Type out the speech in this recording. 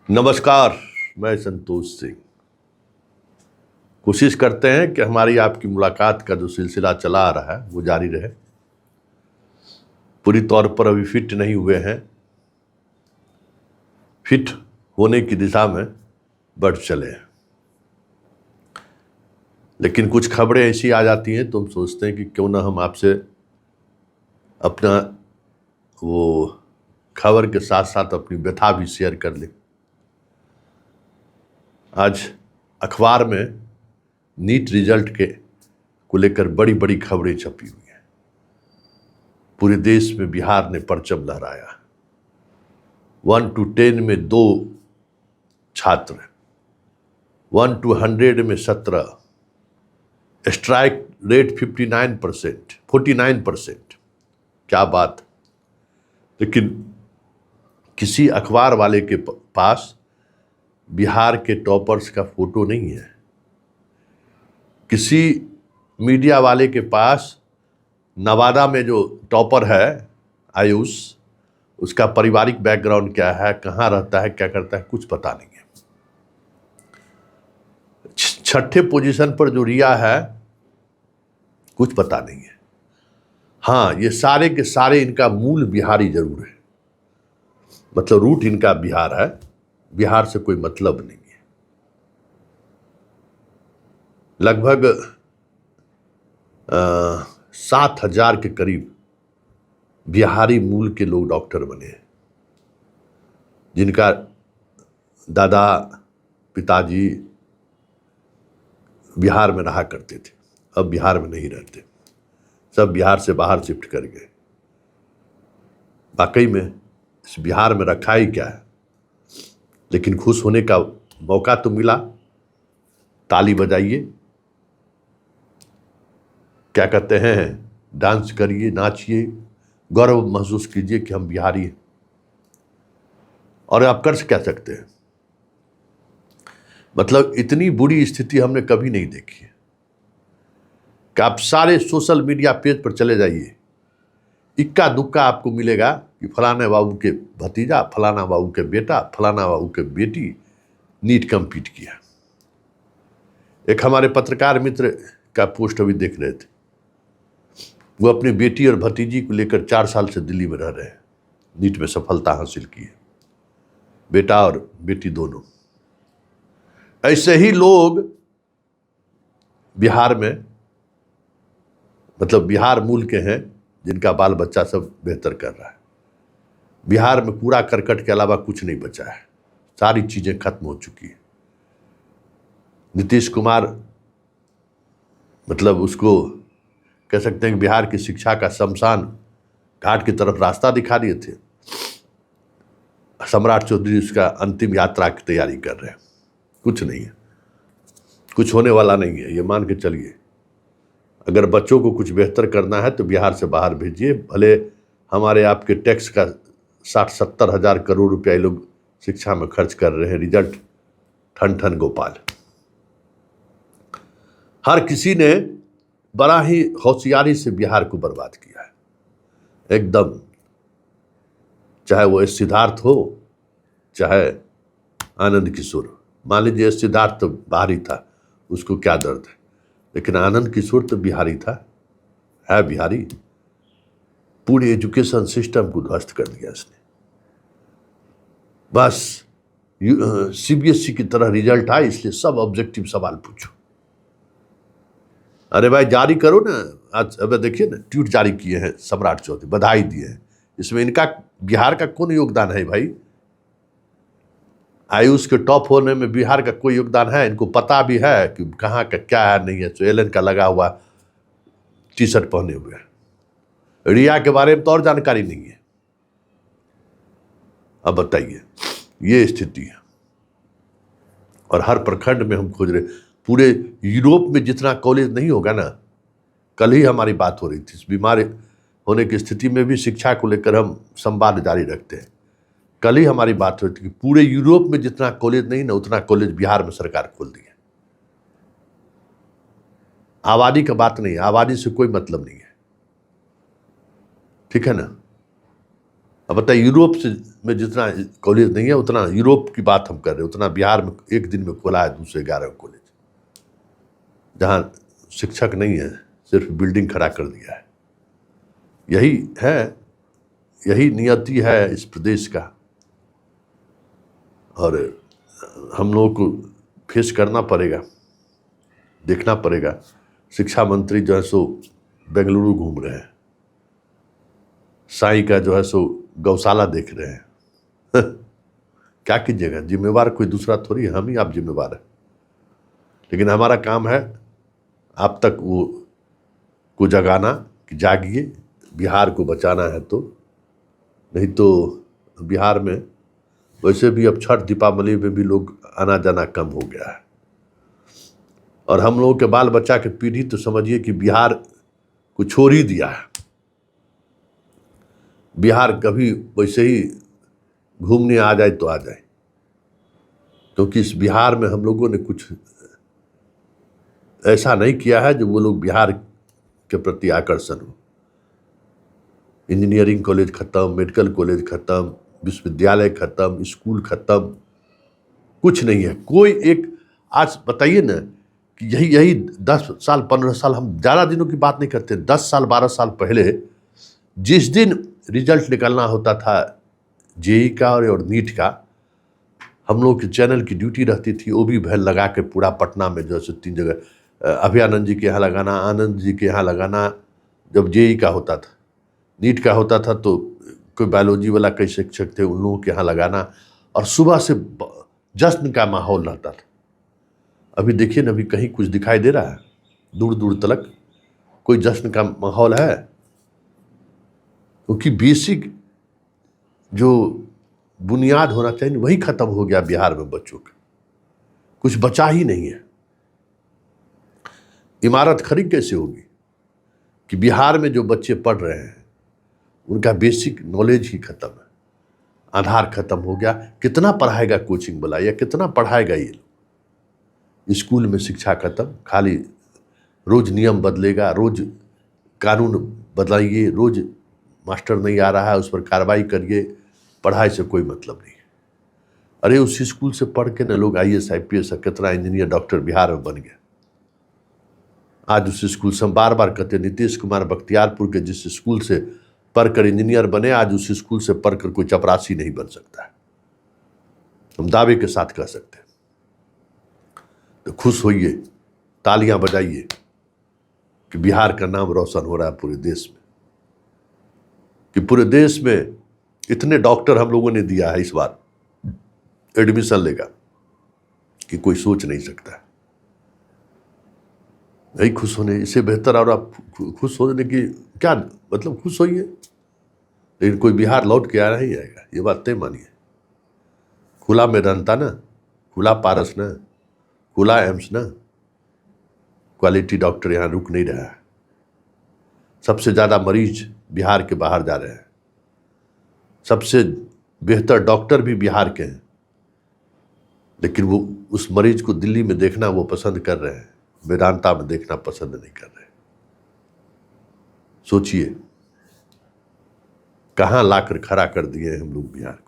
नमस्कार। मैं संतोष सिंह। कोशिश करते हैं कि हमारी आपकी मुलाकात का जो सिलसिला चला आ रहा है वो जारी रहे। पूरी तौर पर अभी फिट नहीं हुए हैं, फिट होने की दिशा में बढ़ चले हैं, लेकिन कुछ खबरें ऐसी आ जाती हैं तो हम सोचते हैं कि क्यों ना हम आपसे अपना वो खबर के साथ साथ अपनी व्यथा भी शेयर कर लें। आज अखबार में नीट रिजल्ट को लेकर बड़ी बड़ी खबरें छपी हुई हैं। पूरे देश में बिहार ने परचम लहराया। 1 to 10 में 2 छात्र, 1 to 100 में 17, स्ट्राइक रेट 49%। क्या बात। लेकिन किसी अखबार वाले के पास बिहार के टॉपर्स का फोटो नहीं है। किसी मीडिया वाले के पास नवादा में जो टॉपर है आयुष, उसका पारिवारिक बैकग्राउंड क्या है, कहाँ रहता है, क्या करता है, कुछ पता नहीं है। छठे पोजीशन पर जो रिया है, कुछ पता नहीं है। हाँ, ये सारे के सारे इनका मूल बिहारी जरूर है, मतलब रूट इनका बिहार है, बिहार से कोई मतलब नहीं है। लगभग 7,000 के करीब बिहारी मूल के लोग डॉक्टर बने हैं, जिनका दादा पिताजी बिहार में रहा करते थे, अब बिहार में नहीं रहते, सब बिहार से बाहर शिफ्ट कर गए। वाकई में इस बिहार में रखा ही क्या है, लेकिन खुश होने का मौका तो मिला। ताली बजाइए, क्या कहते हैं, डांस करिए, नाचिए, गौरव महसूस कीजिए कि हम बिहारी हैं। और आप कर क्या सकते हैं, मतलब इतनी बुरी स्थिति हमने कभी नहीं देखी है कि आप सारे सोशल मीडिया पेज पर चले जाइए, इक्का दुक्का आपको मिलेगा कि फलाने बाबू के भतीजा, फलाना बाबू के बेटा, फलाना बाबू के बेटी नीट कंप्लीट किया। एक हमारे पत्रकार मित्र का पोस्ट अभी देख रहे थे, वो अपनी बेटी और भतीजी को लेकर 4 साल से दिल्ली में रह रहे हैं, नीट में सफलता हासिल की है, बेटा और बेटी दोनों। ऐसे ही लोग बिहार में, मतलब बिहार मूल के हैं, जिनका बाल बच्चा सब बेहतर कर रहा है। बिहार में कूड़ा करकट के अलावा कुछ नहीं बचा है, सारी चीजें खत्म हो चुकी है। नीतीश कुमार मतलब उसको कह सकते हैं कि बिहार की शिक्षा का शमशान घाट की तरफ रास्ता दिखा दिए थे। सम्राट चौधरी उसका अंतिम यात्रा की तैयारी कर रहे हैं। कुछ नहीं है, कुछ होने वाला नहीं है, ये मान के चलिए। अगर बच्चों को कुछ बेहतर करना है तो बिहार से बाहर भेजिए। भले हमारे आपके टैक्स का 60-70 हजार करोड़ रुपया ये लोग शिक्षा में खर्च कर रहे हैं, रिजल्ट ठन ठन गोपाल। हर किसी ने बड़ा ही होशियारी से बिहार को बर्बाद किया है एकदम, चाहे वो सिद्धार्थ हो, चाहे आनंद किशोर। मान लीजिए सिद्धार्थ तो बाहरी था, उसको क्या दर्द है, लेकिन आनंद किशोर तो बिहारी था, है बिहारी। पूरे एजुकेशन सिस्टम को ध्वस्त कर दिया इसने। बस सीबीएसई की तरह रिजल्ट आए इसलिए सब ऑब्जेक्टिव सवाल पूछो। अरे भाई जारी करो ना। आज अब देखिए ना, ट्वीट जारी किए हैं सम्राट चौधरी, बधाई दिए हैं। इसमें इनका बिहार का कौन योगदान है भाई? आयुष के टॉप होने में बिहार का कोई योगदान है? इनको पता भी है कि कहाँ का क्या है नहीं है। तो एलन का लगा हुआ टी शर्ट पहने हुए है, रिया के बारे में तो और जानकारी नहीं है। अब बताइए, ये स्थिति है। और हर प्रखंड में हम खोज रहे, पूरे यूरोप में जितना कॉलेज नहीं होगा ना, कल ही हमारी बात हो रही थी, इस बीमार होने की स्थिति में भी शिक्षा को लेकर हम संवाद जारी रखते हैं। कल ही हमारी बात हो रही थी कि पूरे यूरोप में जितना कॉलेज नहीं ना, उतना कॉलेज बिहार में सरकार खोल दी है। आबादी का बात नहीं है, आबादी से कोई मतलब नहीं है, ठीक है ना। अब बताइए, यूरोप से में जितना कॉलेज नहीं है उतना यूरोप की बात हम कर रहे हैं, उतना बिहार में एक दिन में खोला है 211 कॉलेज, जहाँ शिक्षक नहीं है, सिर्फ बिल्डिंग खड़ा कर दिया है। यही है, यही नियति है इस प्रदेश का, और हम लोगों को फेस करना पड़ेगा, देखना पड़ेगा। शिक्षा मंत्री जो है सो बेंगलुरु घूम रहे हैं, साईं का जो है सो गौशाला देख रहे हैं। क्या कीजिएगा, जिम्मेवार कोई दूसरा थोड़ी है, हम ही आप जिम्मेवार है। लेकिन हमारा काम है आप तक वो को जगाना कि जागिए, बिहार को बचाना है। तो नहीं तो बिहार में वैसे भी अब छठ दीपावली में भी लोग आना जाना कम हो गया है, और हम लोगों के बाल बच्चा के पीढ़ी तो समझिए कि बिहार को छोड़ ही दिया है। बिहार कभी वैसे ही घूमने आ जाए तो आ जाए, क्योंकि इस बिहार में हम लोगों ने कुछ ऐसा नहीं किया है जो वो लोग बिहार के प्रति आकर्षण हो। इंजीनियरिंग कॉलेज खत्म, मेडिकल कॉलेज खत्म, विश्वविद्यालय खत्म, स्कूल खत्म, कुछ नहीं है। कोई एक, आज बताइए ना कि यही 10 साल 15 साल, हम ज़्यादा दिनों की बात नहीं करते, 10 साल 12 साल पहले जिस दिन रिजल्ट निकलना होता था जेई का और नीट का, हम लोग के चैनल की ड्यूटी रहती थी, वो भी भैल लगा के पूरा पटना में जो है 3 जगह, अभयानंद जी के यहाँ लगाना, आनंद जी के यहाँ लगाना। जब जेई का होता था, नीट का होता था तो कोई बायोलॉजी वाला कई शिक्षक थे, उन लोगों के यहाँ लगाना, और सुबह से जश्न का माहौल रहता था। अभी देखिए ना, अभी कहीं कुछ दिखाई दे रहा है? दूर दूर तक कोई जश्न का माहौल है? क्योंकि बेसिक जो बुनियाद होना चाहिए वही खत्म हो गया बिहार में। बच्चों का कुछ बचा ही नहीं है। इमारत खड़ी कैसे होगी कि बिहार में जो बच्चे पढ़ रहे हैं उनका बेसिक नॉलेज ही खत्म है, आधार खत्म हो गया। कितना पढ़ाएगा कोचिंग वाला, या कितना पढ़ाएगा ये लोग? स्कूल में शिक्षा खत्म, खाली रोज नियम बदलेगा, रोज कानून बदलाइए, रोज मास्टर नहीं आ रहा है उस पर कार्रवाई करिए, पढ़ाई से कोई मतलब नहीं है। अरे उस स्कूल से पढ़ के ना लोग IAS IPS कितना इंजीनियर डॉक्टर बिहार में बन गया। आज उस स्कूल से हम बार बार कहते, नीतीश कुमार बख्तियारपुर के जिस स्कूल से पढ़कर इंजीनियर बने, आज उस स्कूल से पढ़कर कोई चपरासी नहीं बन सकता है, हम दावे के साथ कह सकते हैं। तो खुश होइए, तालियां बजाइए कि बिहार का नाम रोशन हो रहा है पूरे देश में, कि पूरे देश में इतने डॉक्टर हम लोगों ने दिया है इस बार एडमिशन लेगा कि कोई सोच नहीं सकता है। नहीं खुश होने इससे बेहतर, और आप खुश होने की क्या मतलब? खुश होइए, लेकिन कोई बिहार लौट के आ नहीं आएगा, ये बात तय मानिए। खुला मेदांता ना, खुला पारस ना, खुला एम्स ना, क्वालिटी डॉक्टर यहाँ रुक नहीं रहा है। सबसे ज़्यादा मरीज बिहार के बाहर जा रहे हैं, सबसे बेहतर डॉक्टर भी बिहार के हैं, लेकिन वो उस मरीज को दिल्ली में देखना वो पसंद कर रहे हैं, वेदांता में देखना पसंद नहीं कर रहे। सोचिए कहाँ लाकर खड़ा कर दिए हम लोग बिहार को।